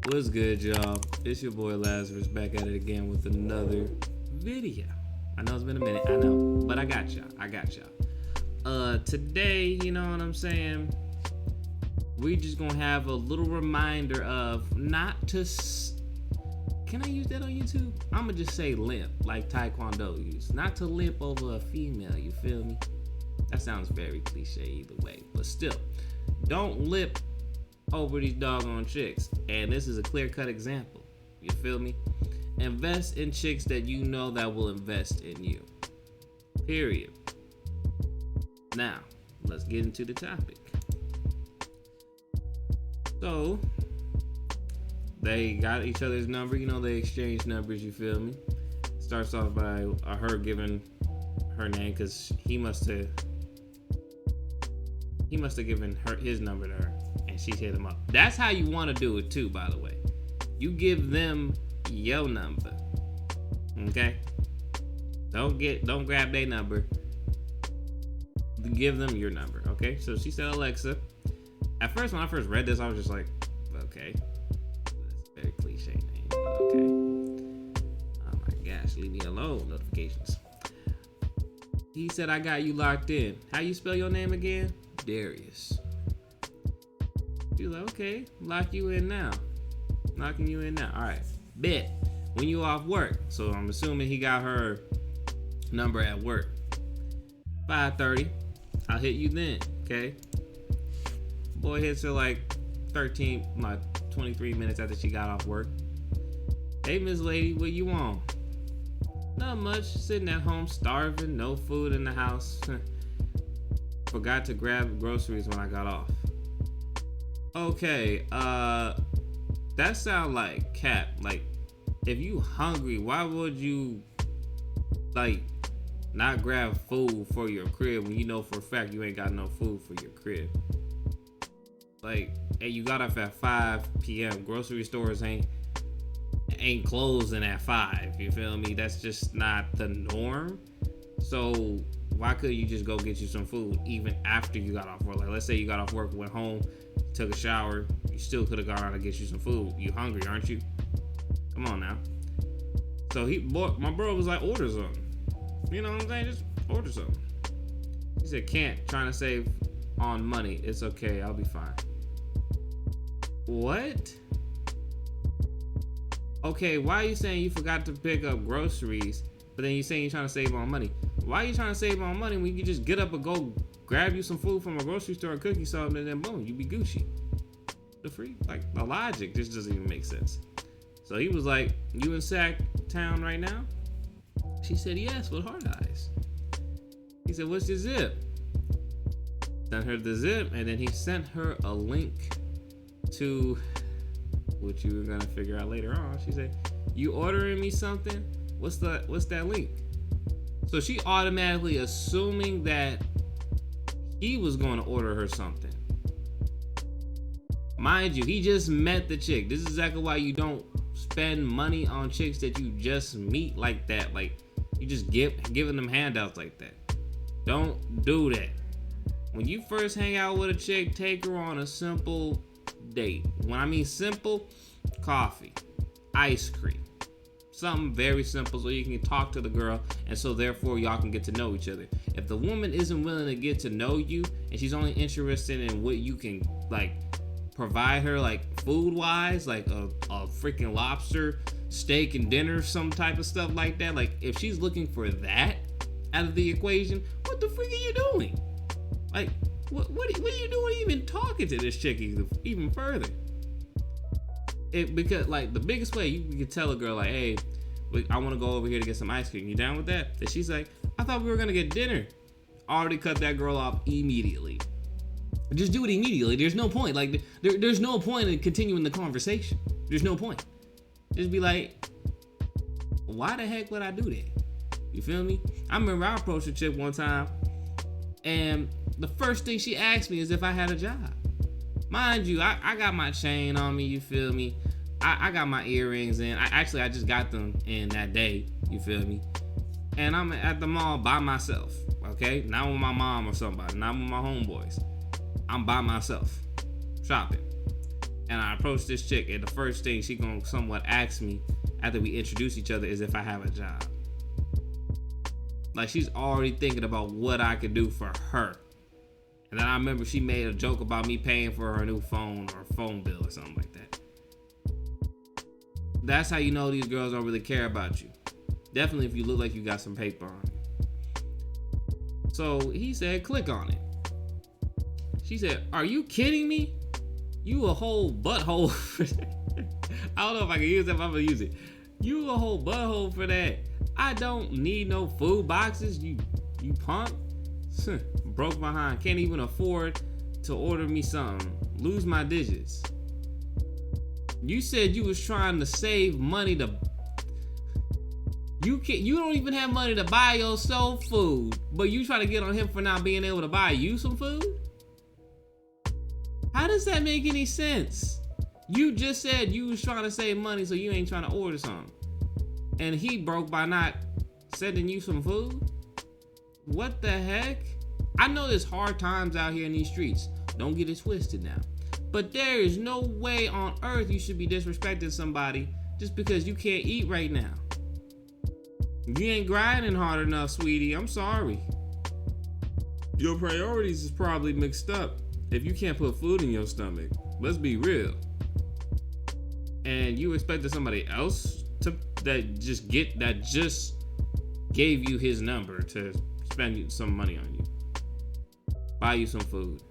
What's good, y'all? It's your boy Lazarus back at it again with another video. I know it's been a minute, I know, but I got y'all. Today, you know what I'm saying? We just gonna have a little reminder of not to. Can I use that on YouTube? I'ma just say limp, like Taekwondo use. Not to limp over a female. You feel me? That sounds very cliche either way, but still, don't limp over these doggone chicks. And this is a clear-cut example. You feel me? Invest in chicks that you know that will invest in you. Period. Now, let's get into the topic. So, they got each other's number. You know, they exchange numbers, you feel me? Starts off by her giving her name because he must have given her his number to her. And she hit him up. That's how you want to do it too, by the way. You give them your number. Okay? Don't grab their number. Give them your number. Okay? So she said Alexa. At first, when I first read this, I was just like, okay. That's a very cliche name. But okay. Oh my gosh, leave me alone. Notifications. He said, I got you locked in. How you spell your name again? Darius. She's like, okay, lock you in now. Locking you in now. All right, bet. When you off work. So I'm assuming he got her number at work. 5:30. I'll hit you then, okay? Boy hits her like 23 minutes after she got off work. Hey, Miss Lady, what you on? Not much. Sitting at home, starving, no food in the house. Forgot to grab groceries when I got off. Okay, that sound like cap. Like, if you hungry, why would you, like, not grab food for your crib when you know for a fact you ain't got no food for your crib? Like, hey, you got off at 5 p.m. Grocery stores ain't closing at 5. You feel me? That's just not the norm. So why couldn't you just go get you some food even after you got off work? Like, let's say you got off work, went home, took a shower, you still could have gone out to get you some food. You hungry, aren't you? Come on now. So my bro was like, order something. You know what I'm saying? Just order something. He said, can't, trying to save on money. It's okay, I'll be fine. What? Okay, why are you saying you forgot to pick up groceries, but then you're saying you're trying to save on money? Why are you trying to save on money when you can just get up and go grab you some food from a grocery store and cook you something and then boom, you be Gucci? The free, like, the logic just doesn't even make sense. So he was like, you in Sac Town right now? She said, yes, with hard eyes. He said, what's your zip? Sent her the zip, and then he sent her a link to what you were gonna figure out later on. She said, you ordering me something? What's that link? So she automatically assuming that he was going to order her something. Mind you, he just met the chick. This is exactly why you don't spend money on chicks that you just meet like that. Like, you just giving them handouts like that. Don't do that. When you first hang out with a chick, take her on a simple date. When I mean simple, coffee, ice cream. Something very simple so you can talk to the girl and so therefore y'all can get to know each other. If the woman isn't willing to get to know you and she's only interested in what you can, like, provide her, like, food wise, like a freaking lobster steak and dinner, some type of stuff like that, like, if she's looking for that out of the equation, what the freak are you doing? Like, what are you doing even talking to this chick even further? Because, like, the biggest way you can tell a girl, like, hey, I want to go over here to get some ice cream. You down with that? That she's like, I thought we were going to get dinner. Already cut that girl off immediately. Just do it immediately. There's no point. Like, there's no point in continuing the conversation. There's no point. Just be like, why the heck would I do that? You feel me? I remember I approached a chick one time, and the first thing she asked me is if I had a job. Mind you, I got my chain on me, you feel me? I got my earrings in. I just got them in that day, you feel me? And I'm at the mall by myself, okay? Not with my mom or somebody, not with my homeboys. I'm by myself, shopping. and I approach this chick, and the first thing she gonna somewhat ask me after we introduce each other is if I have a job. Like, she's already thinking about what I could do for her. And then I remember she made a joke about me paying for her new phone or phone bill or something like that. That's how you know these girls don't really care about you. Definitely if you look like you got some paper on you. So he said, click on it. She said, are you kidding me? You a whole butthole for that. I don't know if I can use that, but I'm gonna use it. You a whole butthole for that. I don't need no food boxes, you punk. Broke behind, can't even afford to order me something. Lose my digits. You said you was trying to save money to. You don't even have money to buy yourself food, but you try to get on him for not being able to buy you some food? How does that make any sense? You just said you was trying to save money, so you ain't trying to order something. And he broke by not sending you some food? What the heck? I know there's hard times out here in these streets. Don't get it twisted now. But there is no way on earth you should be disrespecting somebody just because you can't eat right now. You ain't grinding hard enough, sweetie. I'm sorry. Your priorities is probably mixed up if you can't put food in your stomach. Let's be real. And you expected somebody else that just gave you his number to spend some money on you, buy you some food.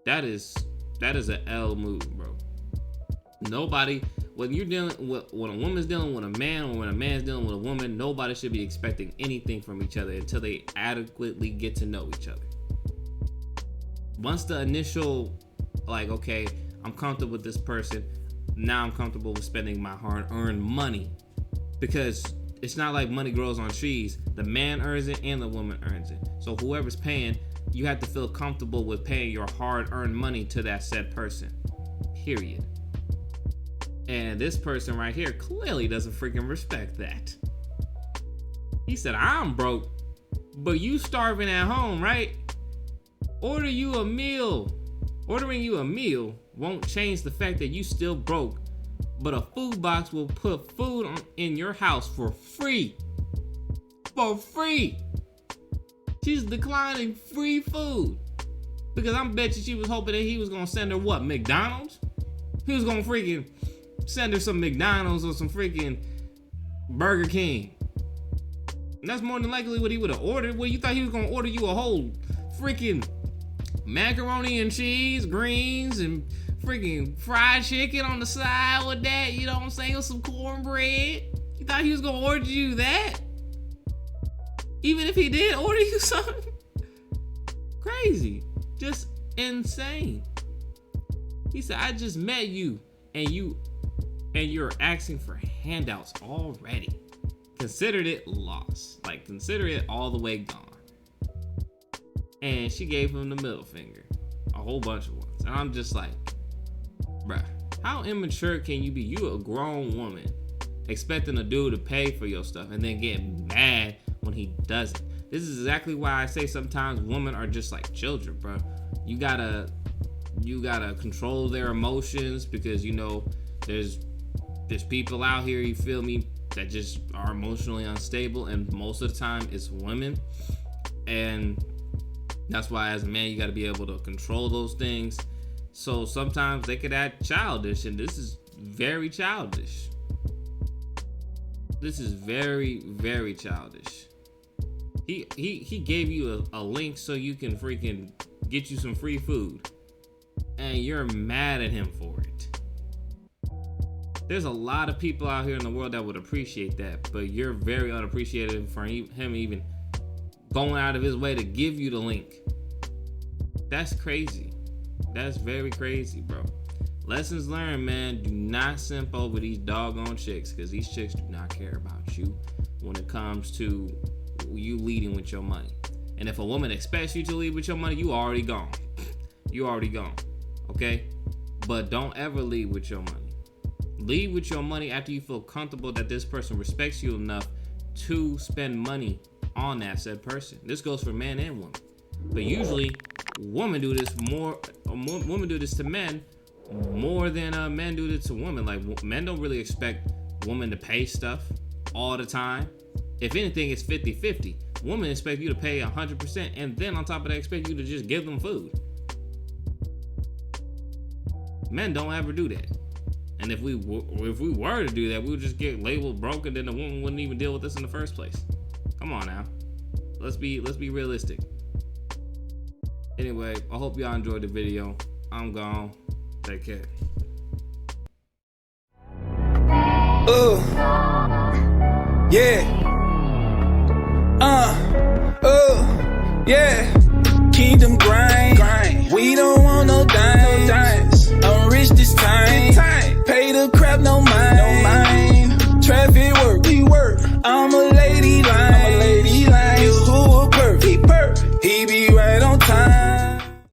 That is an L move, bro. Nobody, when a woman's dealing with a man or when a man's dealing with a woman, nobody should be expecting anything from each other until they adequately get to know each other. Once the initial, like, okay, I'm comfortable with this person, now I'm comfortable with spending my hard-earned money, because it's not like money grows on trees. The man earns it and the woman earns it. So whoever's paying, you have to feel comfortable with paying your hard-earned money to that said person, period. And this person right here clearly doesn't freaking respect that. He said, I'm broke, but you starving at home, right? Ordering you a meal won't change the fact that you still broke, but a food box will put food in your house for free. For free. She's declining free food because I'm bet you she was hoping that he was gonna send her what, McDonald's? He was gonna freaking send her some McDonald's or some freaking Burger King. And that's more than likely what he would have ordered. Well, you thought he was gonna order you a whole freaking macaroni and cheese, greens, and freaking fried chicken on the side with that, you know what I'm saying, with some cornbread. You thought he was gonna order you that? Even if he did order you something? Crazy. Just insane. He said, I just met you and you're asking for handouts already. Considered it lost. Like, consider it all the way gone. And she gave him the middle finger. A whole bunch of ones. And I'm just like, bruh, how immature can you be? You a grown woman expecting a dude to pay for your stuff and then get mad when he doesn't. This is exactly why I say sometimes women are just like children, bro. You gotta control their emotions, because you know there's people out here, you feel me, that just are emotionally unstable, and most of the time it's women. And that's why as a man you got to be able to control those things. So sometimes they could act childish, and this is very childish. This is very, very childish. He gave you a link so you can freaking get you some free food, and you're mad at him for it. There's a lot of people out here in the world that would appreciate that, but you're very unappreciative for him even going out of his way to give you the link. That's crazy. That's very crazy, bro. Lessons learned, man. Do not simp over these doggone chicks, because these chicks do not care about you when it comes to you leading with your money. And if a woman expects you to lead with your money, you already gone. You already gone. Okay? But don't ever lead with your money. Lead with your money after you feel comfortable that this person respects you enough to spend money on that said person. This goes for men and women. But usually, women do this to men more than men do to women. Like, men don't really expect women to pay stuff all the time. If anything, it's 50-50. Women expect you to pay 100%, and then on top of that, expect you to just give them food. Men don't ever do that. And if we were to do that, we would just get labeled broke, and then the woman wouldn't even deal with us in the first place. Come on now. Let's be realistic. Anyway, I hope y'all enjoyed the video. I'm gone. Take care. Yeah. Yeah. Kingdom grind.